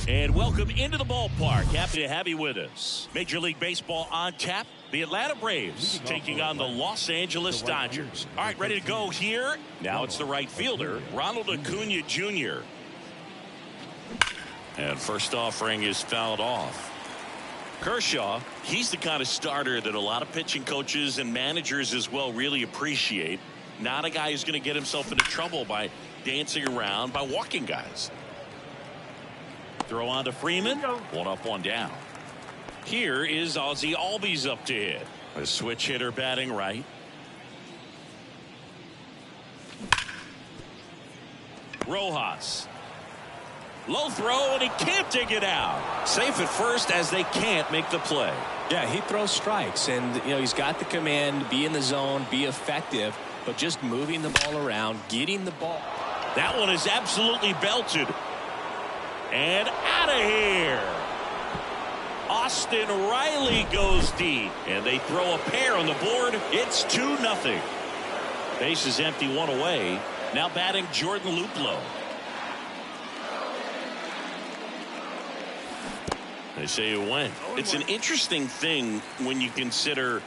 And welcome into the ballpark. Happy to have you with us. Major League Baseball on tap. The Atlanta Braves taking on the Los Angeles Dodgers. All right, ready to go here. Now it's the right fielder, Ronald Acuna Jr. And first offering is fouled off. Kershaw, he's the kind of starter that a lot of pitching coaches and managers as well really appreciate. Not a guy who's going to get himself into trouble by dancing around, by walking guys. Throw on to Freeman. One up, one down. Here is Ozzie Albies up to hit. A switch hitter batting right. Rojas. Low throw, and he can't dig it out. Safe at first as they can't make the play. Yeah, he throws strikes, and he's got the command, be in the zone, be effective, but just moving the ball around, getting the ball. That one is absolutely belted. And out of here. Austin Riley goes deep, and they throw a pair on the board. It's 2-0. Base is empty, one away. Now batting Jordan Luplow. They say it went. It's an interesting thing when you consider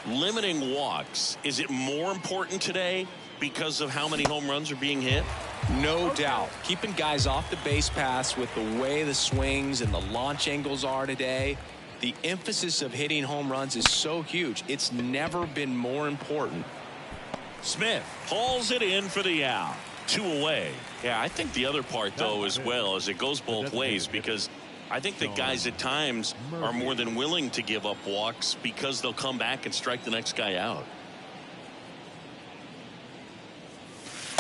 limiting walks. Is it more important today because of how many home runs are being hit? No doubt. Keeping guys off the base paths with the way the swings and the launch angles are today. The emphasis of hitting home runs is so huge. It's never been more important. Smith hauls it in for the out. 2 away. Yeah, I think the other part, though, as well, is it goes both ways, because I think that guys at times are more than willing to give up walks because they'll come back and strike the next guy out.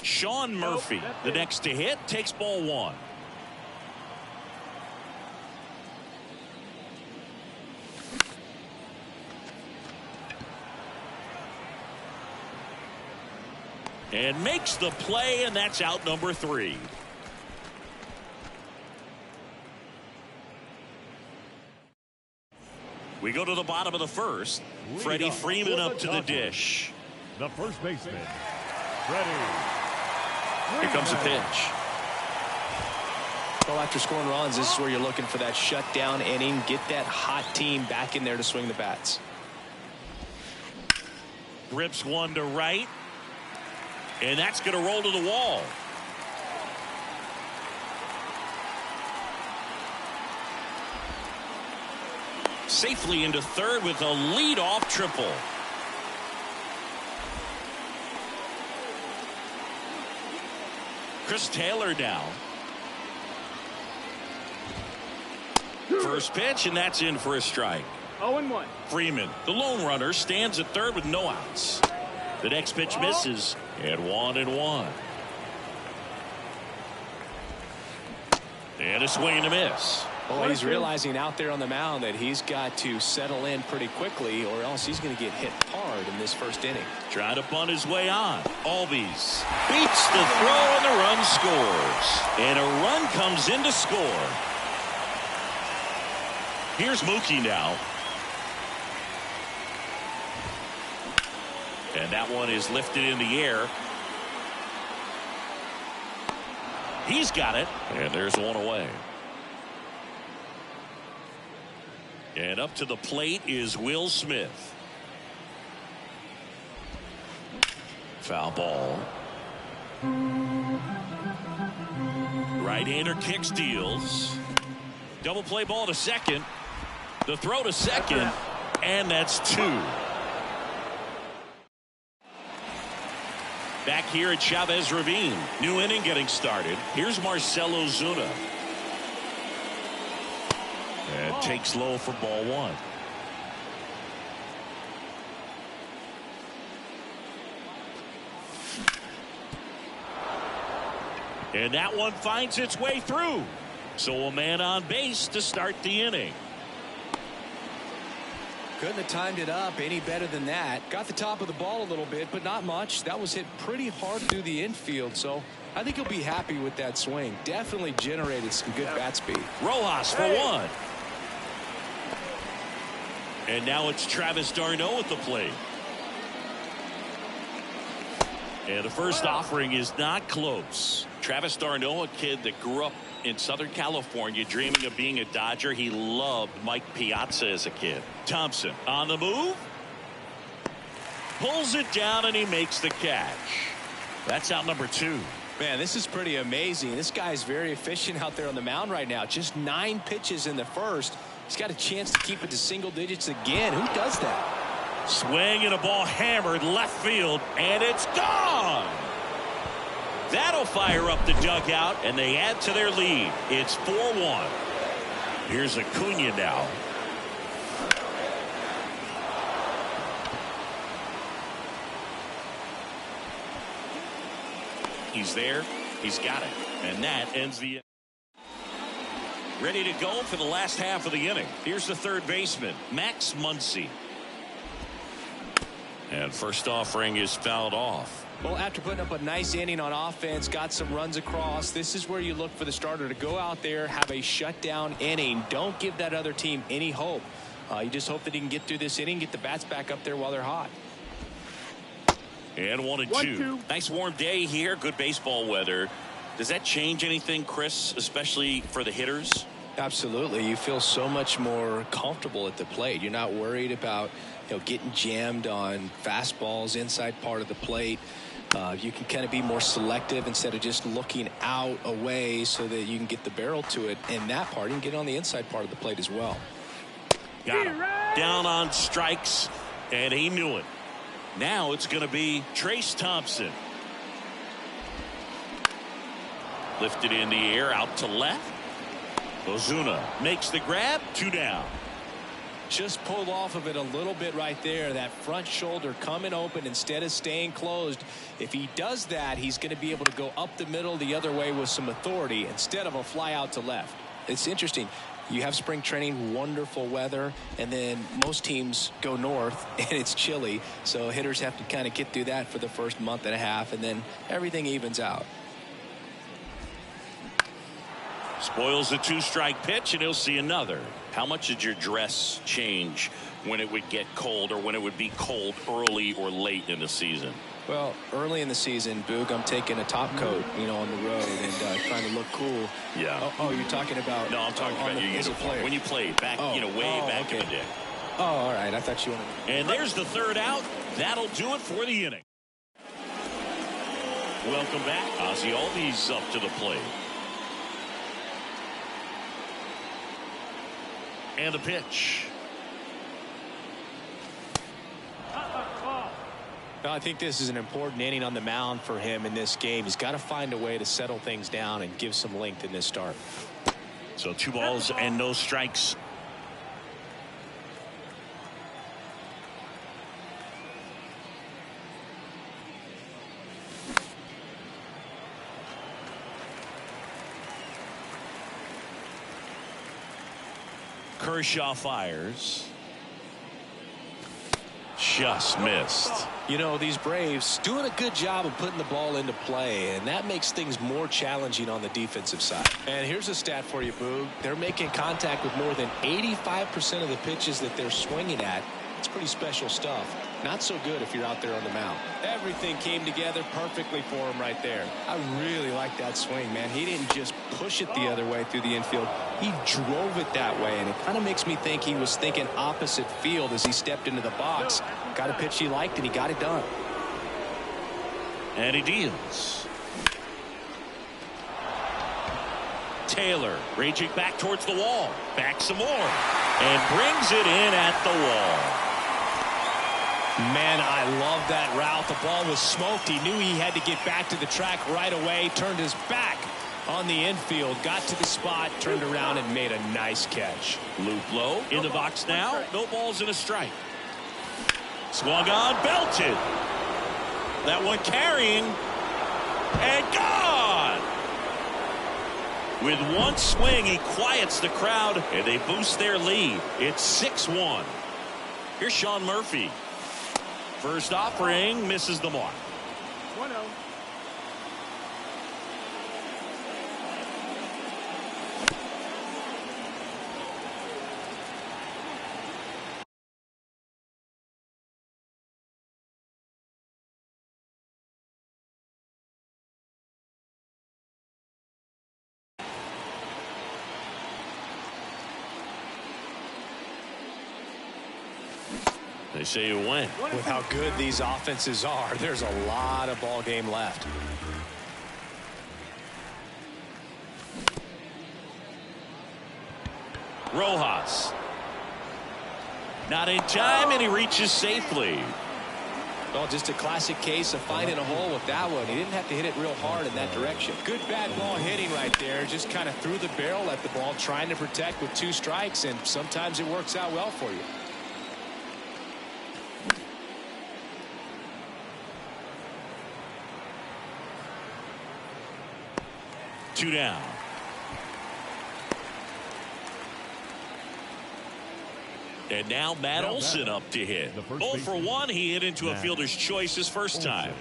Sean Murphy, the next to hit, takes ball 1. And makes the play, and that's out number 3. We go to the bottom of the first. Freddie Freeman up to the dish. The first baseman, Freddie. Here comes a pitch. Well, after scoring runs, this is where you're looking for that shutdown inning. Get that hot team back in there to swing the bats. Rips one to right. And that's going to roll to the wall. Safely into third with a leadoff triple. Chris Taylor down. First pitch, and that's in for a strike. 0-1. Freeman, the lone runner, stands at third with no outs. The next pitch misses, and 1-1. And a swing and a miss. Well, he's realizing out there on the mound that he's got to settle in pretty quickly, or else he's going to get hit hard in this first inning. Trying to bunt his way on. Albies beats the throw, and the run scores. And a run comes in to score. Here's Mookie now. And that one is lifted in the air. He's got it. And there's one away. And up to the plate is Will Smith. Foul ball. Right-hander kicks, deals. Double play ball to second. The throw to second. And that's 2. Back here at Chavez Ravine. New inning getting started. Here's Marcell Ozuna. And takes low for ball 1. And that one finds its way through. So a man on base to start the inning. Couldn't have timed it up any better than that. Got the top of the ball a little bit, but not much. That was hit pretty hard through the infield, so I think he'll be happy with that swing. Definitely generated some good bat speed. Rojas for 1. And now it's Travis d'Arnaud at the plate. And the first offering is not close. Travis d'Arnaud, a kid that grew up in Southern California dreaming of being a Dodger. He loved Mike Piazza as a kid. Thompson on the move. Pulls it down and he makes the catch. That's out number 2. Man, this is pretty amazing. This guy's very efficient out there on the mound right now. Just 9 pitches in the first. He's got a chance to keep it to single digits again. Who does that? Swing and a ball hammered left field, and it's gone. That'll fire up the dugout, and they add to their lead. It's 4-1. Here's Acuna now. He's there. He's got it. And that ends the inning. Ready to go for the last half of the inning. Here's the third baseman, Max Muncy. And first offering is fouled off. Well, after putting up a nice inning on offense, got some runs across, this is where you look for the starter to go out there, have a shutdown inning. Don't give that other team any hope. You just hope that he can get through this inning, get the bats back up there while they're hot. And 1-2. Nice warm day here. Good baseball weather. Does that change anything, Chris, especially for the hitters? Absolutely. You feel so much more comfortable at the plate. You're not worried about getting jammed on fastballs inside part of the plate. You can kind of be more selective instead of just looking out away so that you can get the barrel to it. In that part, you can get on the inside part of the plate as well. Got him. Down on strikes, and he knew it. Now it's going to be Trace Thompson. Lifted in the air out to left. Ozuna makes the grab. 2 down. Just pulled off of it a little bit right there. That front shoulder coming open instead of staying closed. If he does that, he's going to be able to go up the middle the other way with some authority instead of a fly out to left. It's interesting. You have spring training, wonderful weather, and then most teams go north and it's chilly. So hitters have to kind of get through that for the first month and a half, and then everything evens out. Spoils the 2-strike pitch, and he'll see another. How much did your dress change when it would get cold, or when it would be cold early or late in the season? Well, early in the season, Boog, I'm taking a top coat, on the road and trying to look cool. Yeah. Oh, you're talking about? No, I'm talking about your uniform. When you played back, way back in the day. Oh, all right. I thought you wanted. And there's the third out. That'll do it for the inning. Welcome back. Ozzie Albies up to the plate. And the pitch. Well, I think this is an important inning on the mound for him in this game. He's got to find a way to settle things down and give some length in this start. So 2 balls and no strikes. Kershaw fires. Just missed. These Braves doing a good job of putting the ball into play, and that makes things more challenging on the defensive side. And here's a stat for you, Boog. They're making contact with more than 85% of the pitches that they're swinging at. It's pretty special stuff. Not so good if you're out there on the mound. Everything came together perfectly for him right there. I really like that swing, man. He didn't just push it the other way through the infield. He drove it that way, and it kind of makes me think he was thinking opposite field as he stepped into the box. Got a pitch he liked, and he got it done. And he deals. Taylor raging back towards the wall. Back some more. And brings it in at the wall. Man, I love that route. The ball was smoked. He knew he had to get back to the track right away. Turned his back on the infield. Got to the spot. Turned around and made a nice catch. Loop low in the box now. No balls and a strike. Swung on. Belted. That one carrying. And gone. With one swing, he quiets the crowd, and they boost their lead. It's 6-1. Here's Sean Murphy. First offering misses the mark. 1-0. They say you win. With how good these offenses are, there's a lot of ball game left. Rojas. Not in time, and he reaches safely. Well, just a classic case of finding a hole with that one. He didn't have to hit it real hard in that direction. Good bad ball hitting right there. Just kind of threw the barrel at the ball, trying to protect with 2 strikes, and sometimes it works out well for you. Two down. And now Matt Olson up to hit. 0 for 1. He hit into a fielder's choice his first time.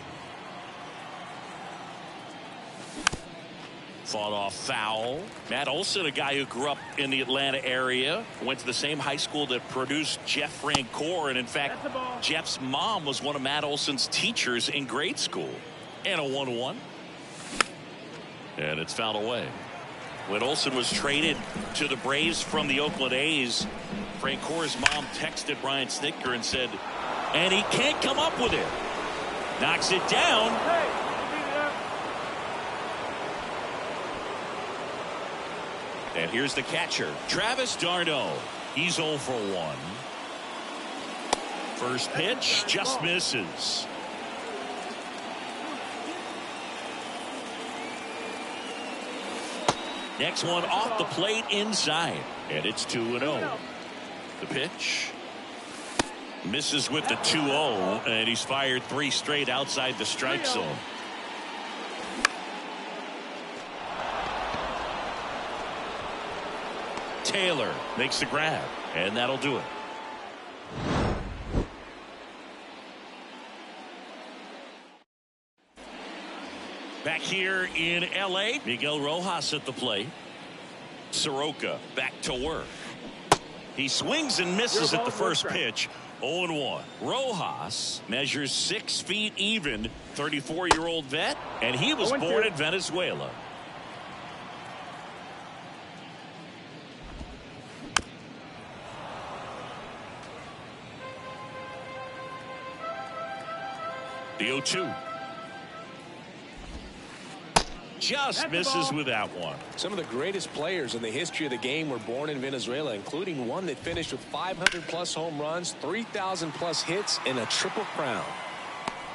Fought off foul. Matt Olson, a guy who grew up in the Atlanta area, went to the same high school that produced Jeff Francoeur, and in fact, Jeff's mom was one of Matt Olson's teachers in grade school. And a 1-1. And it's fouled away. When Olson was traded to the Braves from the Oakland A's, Francoeur's mom texted Brian Snitker and said, and he can't come up with it. Knocks it down. And here's the catcher, Travis d'Arnaud. He's 0 for 1. First pitch just misses. Next one off the plate inside. And it's 2-0. The pitch. Misses with the 2-0. And he's fired 3 straight outside the strike zone. Taylor makes the grab. And that'll do it. Back here in L.A., Miguel Rojas at the plate. Soroka back to work. He swings and misses at the first pitch. 0-1. Rojas measures 6 feet even. 34-year-old vet, and he was born in Venezuela. The 0-2. Just misses with that one. Some of the greatest players in the history of the game were born in Venezuela, including one that finished with 500+ home runs, 3,000+ hits, and a triple crown.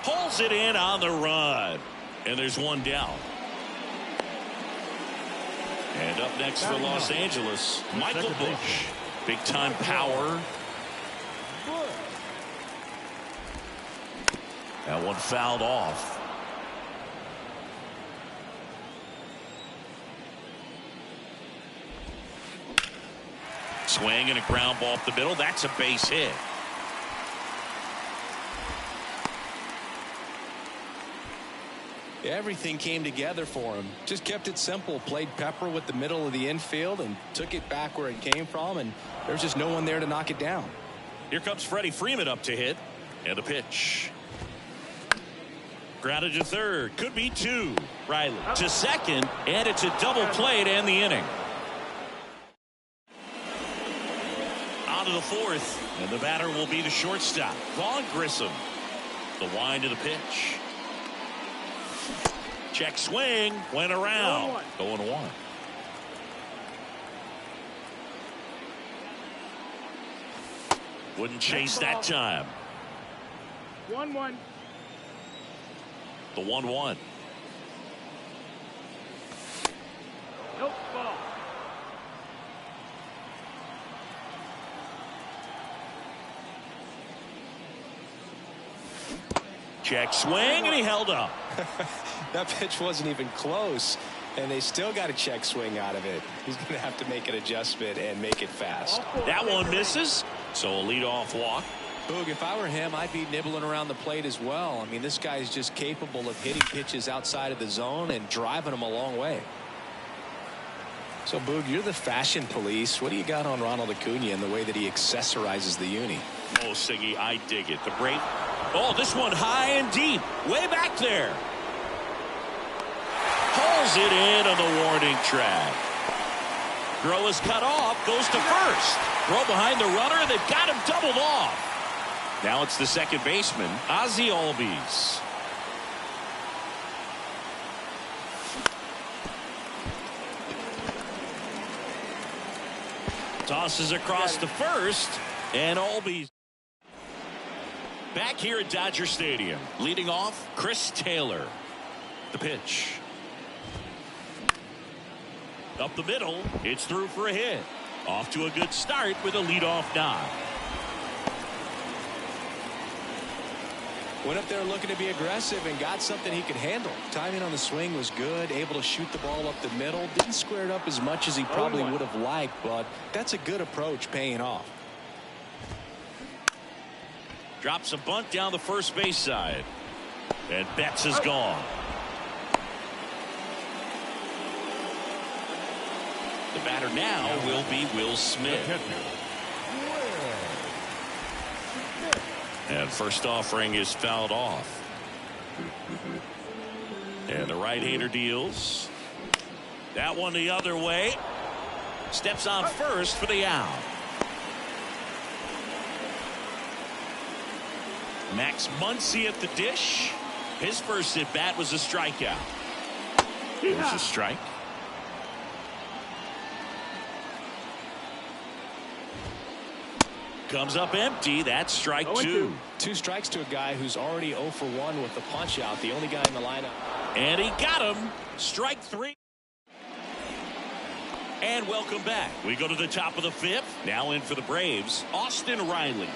Pulls it in on the run. And there's one down. And up next for Los Angeles, Michael Busch. Big time power. That one fouled off. Swing and a ground ball up the middle. That's a base hit. Everything came together for him. Just kept it simple. Played pepper with the middle of the infield and took it back where it came from. And there's just no one there to knock it down. Here comes Freddie Freeman up to hit. And a pitch. Grounded to third. Could be 2. Riley to second. And it's a double play to end the inning. To the 4th, and the batter will be the shortstop, Vaughn Grissom. The wind of the pitch. Check swing, went around. 0-1. Wouldn't chase that time. 1-1. The 1-1. Nope, ball. Check swing, and he held up. That pitch wasn't even close, and they still got a check swing out of it. He's going to have to make an adjustment and make it fast. That one misses, so a leadoff walk. Boog, if I were him, I'd be nibbling around the plate as well. I mean, this guy's just capable of hitting pitches outside of the zone and driving them a long way. So, Boog, you're the fashion police. What do you got on Ronald Acuna and the way that he accessorizes the uni? Oh, Siggy, I dig it. The break. Oh, this one high and deep. Way back there. Pulls it in on the warning track. Throw is cut off. Goes to first. Throw behind the runner. They've got him doubled off. Now it's the second baseman, Ozzie Albies. Tosses across to first, and Albies. Back here at Dodger Stadium, leading off, Chris Taylor. The pitch. Up the middle, it's through for a hit. Off to a good start with a leadoff knock. Went up there looking to be aggressive and got something he could handle. Timing on the swing was good, able to shoot the ball up the middle. Didn't square it up as much as he probably would have liked, but that's a good approach, paying off. Drops a bunt down the first base side. And Betts is gone. The batter now will be Will Smith. And first offering is fouled off. And the right-hander deals. That one the other way. Steps on first for the out. Max Muncy at the dish. His first at bat was a strikeout. It was a strike. Comes up empty. That's strike 2. 2 strikes to a guy who's already 0 for 1 with the punch out. The only guy in the lineup. And he got him. Strike 3. And welcome back. We go to the top of the 5th. Now in for the Braves, Austin Riley.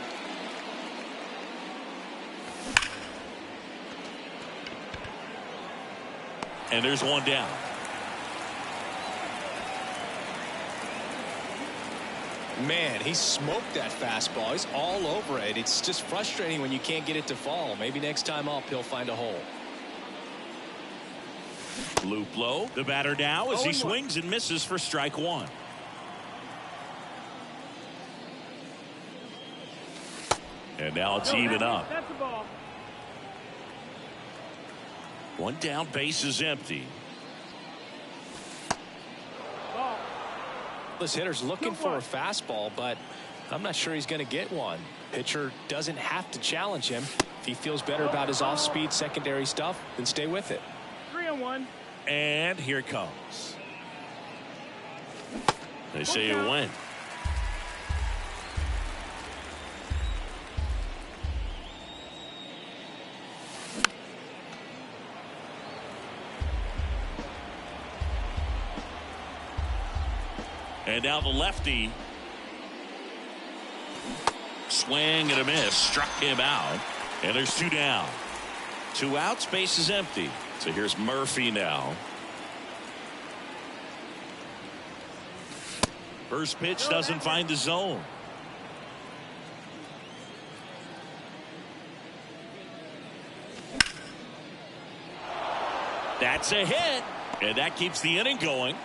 And there's one down. Man, he smoked that fastball. He's all over it. It's just frustrating when you can't get it to fall. Maybe next time up he'll find a hole. Loop low. The batter now as he swings and misses for strike 1. And now it's even up. That's the ball. One down, base is empty. Ball. This hitter's looking for a fastball, but I'm not sure he's going to get one. Pitcher doesn't have to challenge him. If he feels better about his off-speed secondary stuff, then stay with it. 3-1. And here it comes. They say it went. And now the lefty. Swing and a miss. Struck him out. And there's 2 down. 2 outs. Base is empty. So here's Murphy now. First pitch doesn't find the zone. That's a hit. And that keeps the inning going.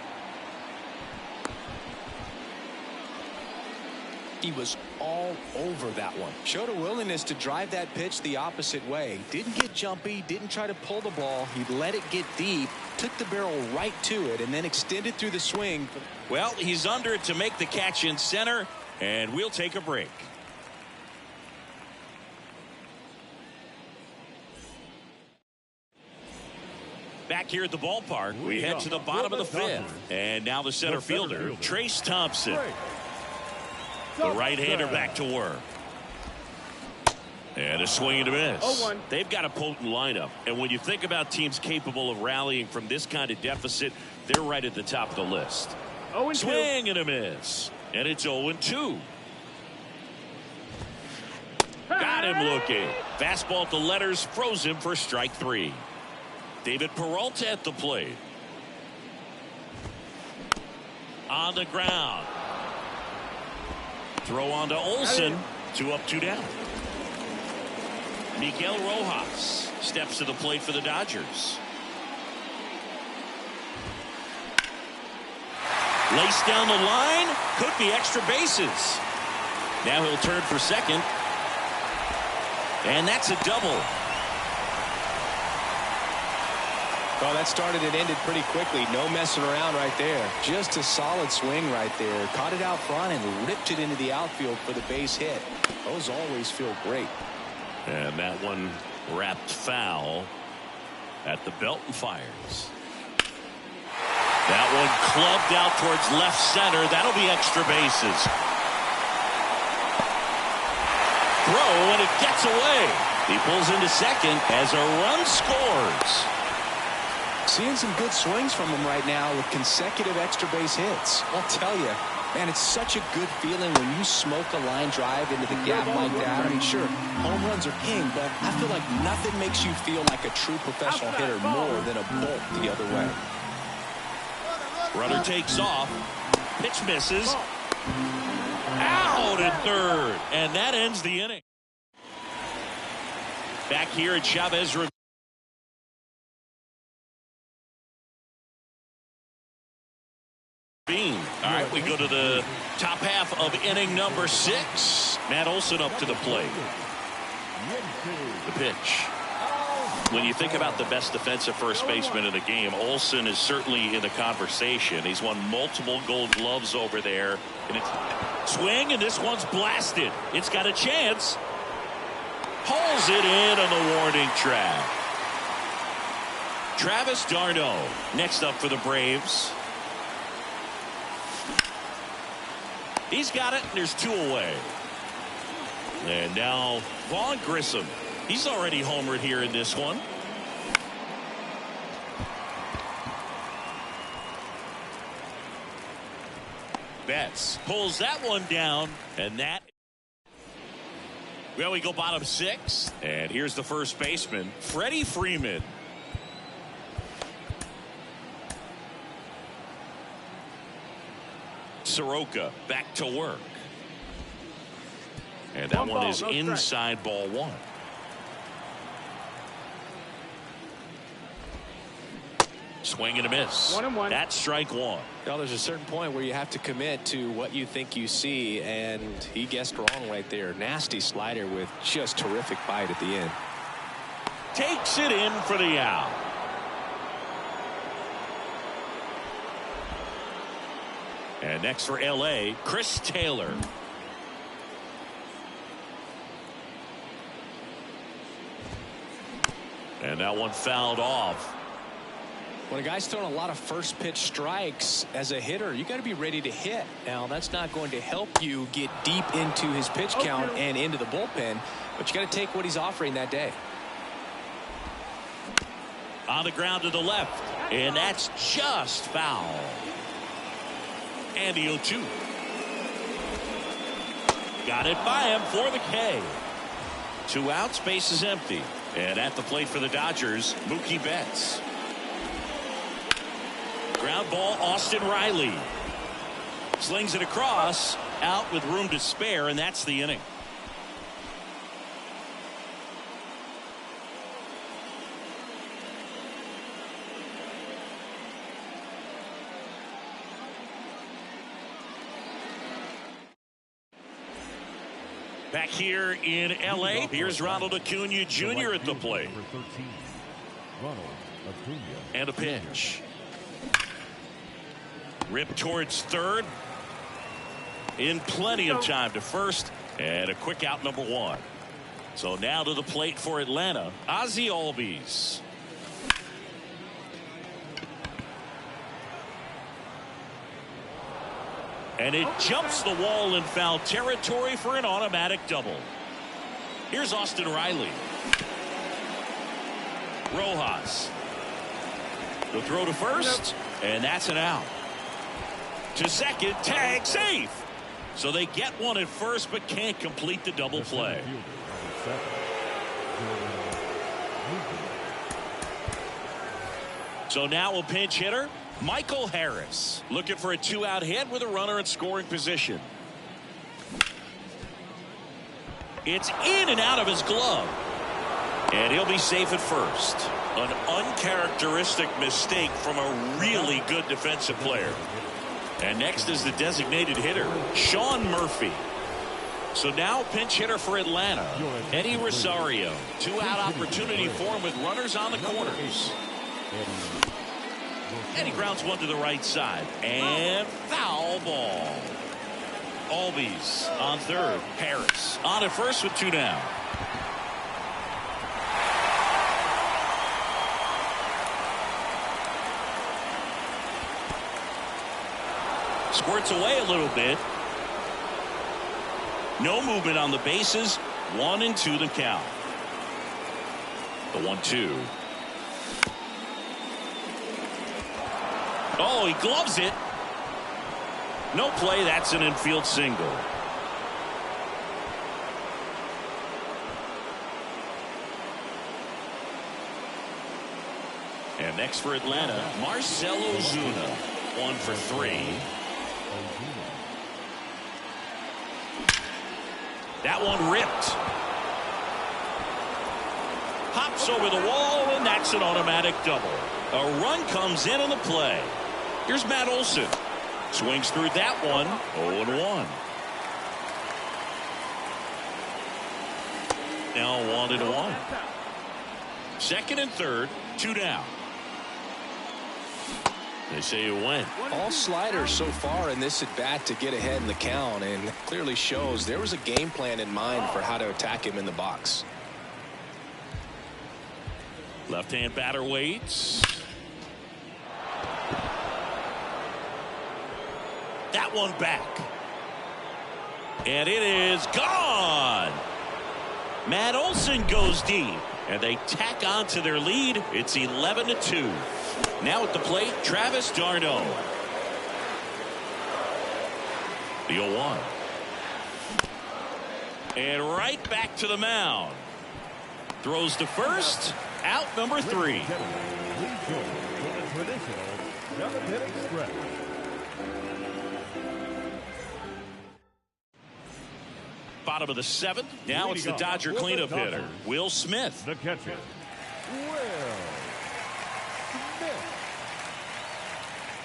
He was all over that one. Showed a willingness to drive that pitch the opposite way. Didn't get jumpy, didn't try to pull the ball. He let it get deep, took the barrel right to it, and then extended through the swing. Well, he's under it to make the catch in center, and we'll take a break. Back here at the ballpark, we head to the bottom of the 5th. And now the center fielder, Trace Thompson. The right-hander back to work. And a swing and a miss. 0-1. They've got a potent lineup. And when you think about teams capable of rallying from this kind of deficit, they're right at the top of the list. 0-2. Swing and a miss. And it's 0-2. Got him looking. Fastball at the letters, froze him for strike 3. David Peralta at the plate. On the ground. Throw on to Olsen. 2 up, 2 down. Miguel Rojas steps to the plate for the Dodgers. Laced down the line. Could be extra bases. Now he'll turn for second. And that's a double. Well, that started and ended pretty quickly. No messing around right there. Just a solid swing right there. Caught it out front and ripped it into the outfield for the base hit. Those always feel great. And that one wrapped foul at the belt and fires. That one clubbed out towards left center. That'll be extra bases. Throw, and it gets away. He pulls into second as a run scores. Seeing some good swings from him right now with consecutive extra base hits. I'll tell you, man, it's such a good feeling when you smoke a line drive into the gap like that. I mean, sure, home runs are king, but I feel like nothing makes you feel like a true professional hitter more than a bolt the other way. Runner takes off. Pitch misses. Out at third. And that ends the inning. Back here at Chavez. All right, we go to the top half of inning number 6. Matt Olson up to the plate. The pitch. When you think about the best defensive first baseman in the game, Olson is certainly in the conversation. He's won multiple Gold Gloves over there. And it's swing, and this one's blasted. It's got a chance. Pulls it in on the warning track. Travis d'Arnaud next up for the Braves. He's got it, and there's 2 away. And now Vaughn Grissom. He's already homered here in this one. Betts pulls that one down, and that. Well, we go bottom 6, and here's the first baseman, Freddie Freeman. Soroka back to work. And that one is inside ball 1. Swing and a miss. 1-1. That's strike 1. Well, there's a certain point where you have to commit to what you think you see, and he guessed wrong right there. Nasty slider with just terrific bite at the end. Takes it in for the out. And next for LA, Chris Taylor. And that one fouled off. When a guy's throwing a lot of first pitch strikes as a hitter, you got to be ready to hit. Now, that's not going to help you get deep into his pitch count and into the bullpen, but you got to take what he's offering that day. On the ground to the left, and that's just foul. And the 0-2. Got it by him for the K. 2 outs, base is empty. And at the plate for the Dodgers, Mookie Betts. Ground ball, Austin Riley. Slings it across, out with room to spare, and that's the inning. Back here in LA, here's Ronald Acuna Jr. at the plate. And a pitch. Rip towards third. In plenty of time to first. And a quick out, number 1. So now to the plate for Atlanta, Ozzie Albies. And it jumps the wall in foul territory for an automatic double. Here's Austin Riley. Rojas. The throw to first, and that's an out. To second, tag safe. So they get one at first, but can't complete the double play. So now a pinch hitter, Michael Harris, looking for a 2-out hit with a runner in scoring position. It's in and out of his glove. And he'll be safe at first. An uncharacteristic mistake from a really good defensive player. And next is the designated hitter, Sean Murphy. So now pinch hitter for Atlanta, Eddie Rosario. 2-out opportunity for him with runners on the corners. And he grounds one to the right side. And foul ball. Albies on third. Harris on at first with 2 down. Squirts away a little bit. No movement on the bases. 1-2 the count. The 1-2. Oh, he gloves it. No play. That's an infield single. And next for Atlanta, Marcell Ozuna. 1 for 3. That one ripped. Hops over the wall, and that's an automatic double. A run comes in on the play. Here's Matt Olson. Swings through that one. 0-1. Now 1-1. Second and third. 2 down. They say you win. All sliders so far in this at bat to get ahead in the count, and clearly shows there was a game plan in mind for how to attack him in the box. Left-hand batter waits. That one back. And it is gone. Matt Olson goes deep. And they tack on to their lead. It's 11-2. Now at the plate, Travis d'Arnaud. The 0-1. And right back to the mound. Throws to first. Out number 3. Bottom of the 7th. Now it's the Dodger cleanup hitter, Will Smith. The catcher, Will Smith.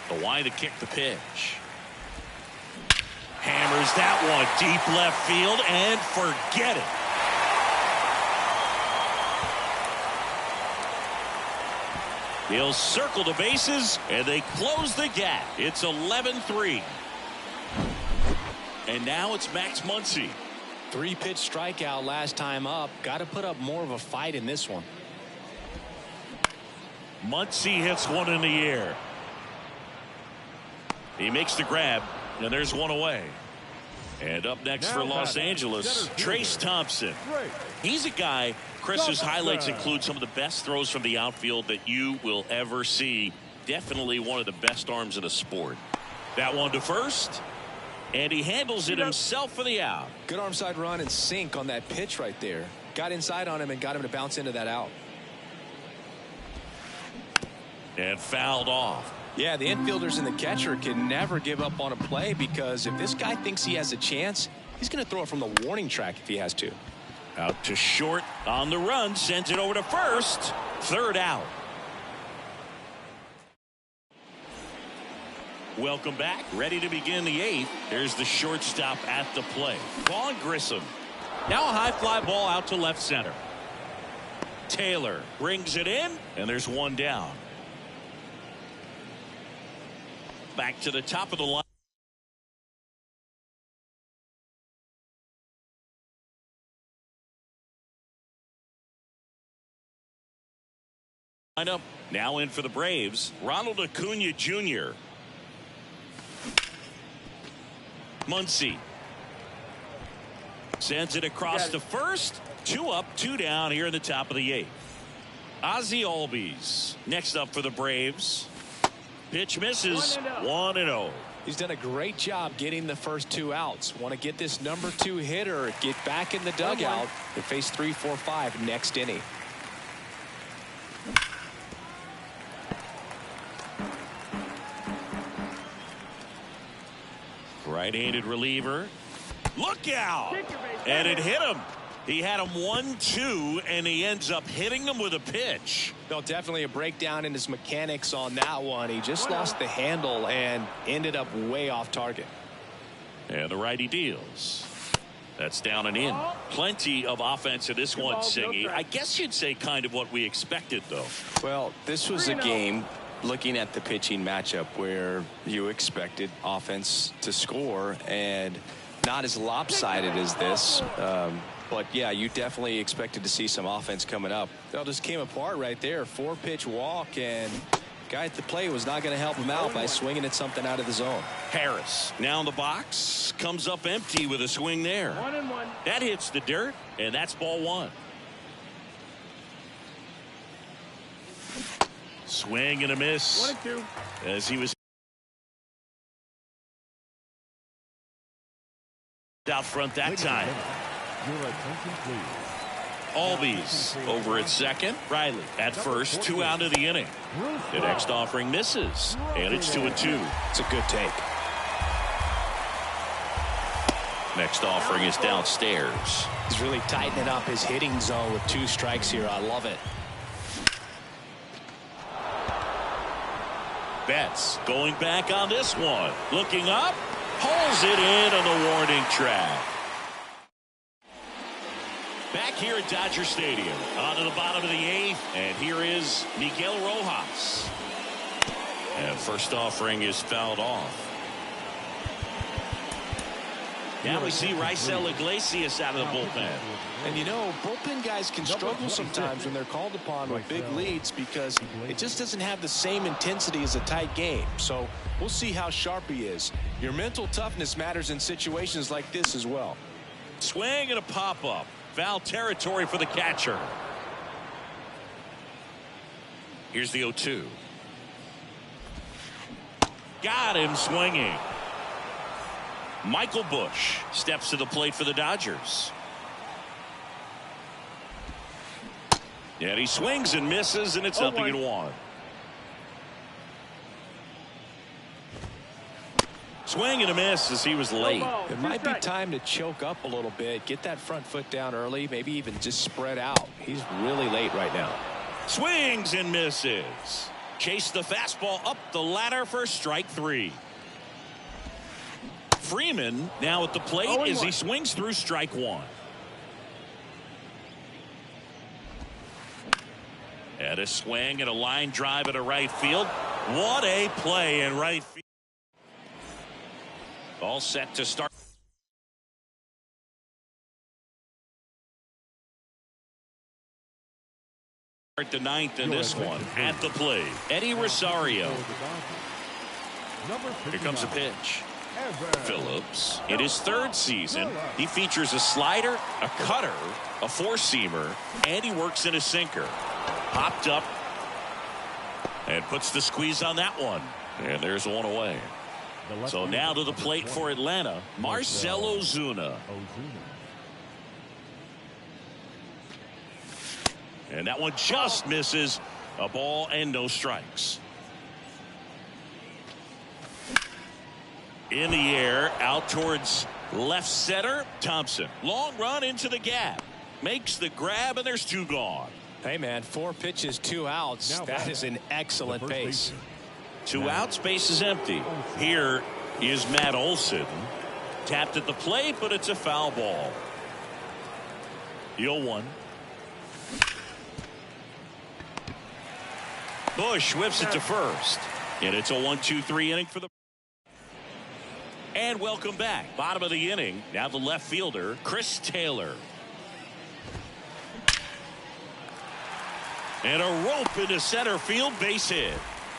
The wide to kick the pitch. Hammers that one deep left field and forget it. He'll circle the bases and they close the gap. It's 11-3. And now it's Max Muncy. 3-pitch strikeout last time up. Got to put up more of a fight in this one. Muncy hits one in the air. He makes the grab, and there's one away. And up next for Los Angeles, Trace Thompson. He's a guy, Chris's highlights include some of the best throws from the outfield that you will ever see. Definitely one of the best arms in the sport. That one to first. And he handles it himself for the out. Good arm side run and sink on that pitch right there. Got inside on him and got him to bounce into that out. And fouled off. Yeah, the infielders and the catcher can never give up on a play, because if this guy thinks he has a chance, he's going to throw it from the warning track if he has to. Out to short on the run. Sends it over to first. Third out. Welcome back. Ready to begin the 8th. Here's the shortstop at the plate, Vaughn Grissom. Now a high fly ball out to left center. Taylor brings it in, and there's one down. Back to the top of the line. Lineup now in for the Braves, Ronald Acuna Jr. Muncy sends it across to first. 2 up, 2 down here in the top of the 8th. Ozzie Albies next up for the Braves. Pitch misses. 1-0. He's done a great job getting the first 2 outs. Want to get this number 2 hitter get back in the dugout and face 3, 4, 5 next inning. Right-handed reliever. Look out! And it hit him. He had him 1-2, and he ends up hitting him with a pitch. No, definitely a breakdown in his mechanics on that one. He just lost the handle and ended up way off target. And the righty deals. That's down and in. Plenty of offense in this one, balls, no Singy. strikes. I guess you'd say kind of what we expected, though. Well, this was a game, looking at the pitching matchup, where you expected offense to score, and not as lopsided as this. But, yeah, you definitely expected to see some offense coming up. That just came apart right there. 4-pitch walk, and guy at the plate was not going to help him out by swinging at something out of the zone. Harris now in the box, comes up empty with a swing there. 1-1. That hits the dirt, and that's ball one. Swing and a miss 1-2. as he was out front that time. Your attention, please. Albies over at second. Riley at first. 2 out of the inning. The next offering misses, and it's 2-2. It's a good take. Next offering is downstairs. He's really tightening up his hitting zone with 2 strikes here. I love it. Betts going back on this one. Looking up. Pulls it in on the warning track. Back here at Dodger Stadium, on to the bottom of the 8th, and here is Miguel Rojas. And first offering is fouled off. Now we see Raisel Iglesias out of the bullpen. And you know, bullpen guys can struggle sometimes when they're called upon with big leads because it just doesn't have the same intensity as a tight game. So we'll see how sharp he is. Your mental toughness matters in situations like this as well. Swing and a pop-up. Foul territory for the catcher. Here's the 0-2. Got him swinging. Michael Busch steps to the plate for the Dodgers. And he swings and misses, and it's 0-1. Swing and a miss as he was late. It might be time to choke up a little bit, get that front foot down early, maybe even just spread out. He's really late right now. Swings and misses. Chase the fastball up the ladder for strike 3. Freeman now at the plate as he swings through strike 1. And a swing and a line drive into right field. What a play in right field. All set to start. The 9th in this one at the plate. Eddie Rosario. Here comes a pitch. Phillips in his 3rd season. He features a slider, a cutter, a 4-seamer, and he works in a sinker. Popped up and puts the squeeze on that one. And there's one away. So now to the plate for Atlanta, Marcell Ozuna. And that one just misses. A ball and no strikes. In the air, out towards left center, Thompson. Long run into the gap. Makes the grab, and there's 2 gone. Hey, man, 4 pitches, 2 outs. That is an excellent pace. 2 outs, base is empty. Here is Matt Olson. Tapped at the plate, but it's a foul ball. The 0-1. Busch whips it to first. And it's a 1-2-3 inning for the. And welcome back. Bottom of the inning. Now the left fielder, Chris Taylor. And a rope into center field, base hit.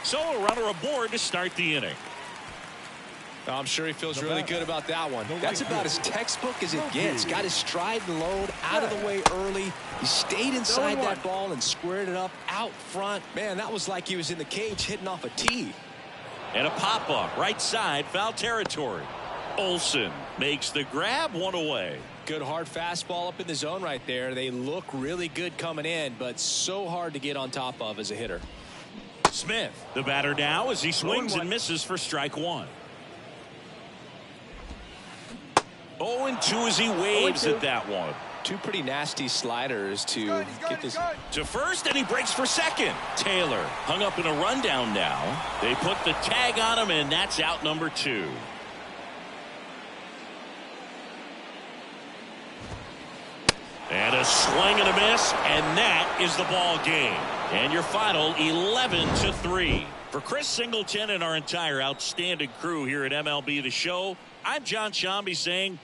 So a runner aboard to start the inning. I'm sure he feels really good about that one. That's about as textbook as it gets. Got his stride and load out of the way early. He stayed inside that ball and squared it up out front. Man, that was like he was in the cage hitting off a tee. And a pop-up right side, foul territory. Olson makes the grab, 1 away. Good hard fastball up in the zone right there. They look really good coming in, but so hard to get on top of as a hitter. Smith, the batter now as he swings and misses for strike 1. 0-2 as he waves at that one. 2 pretty nasty sliders to get this to first, and he breaks for second. Taylor hung up in a rundown now. They put the tag on him, and that's out number 2. swing and a miss, and that is the ball game. And your final 11-3. For Chris Singleton and our entire outstanding crew here at MLB The Show, I'm John Shambi saying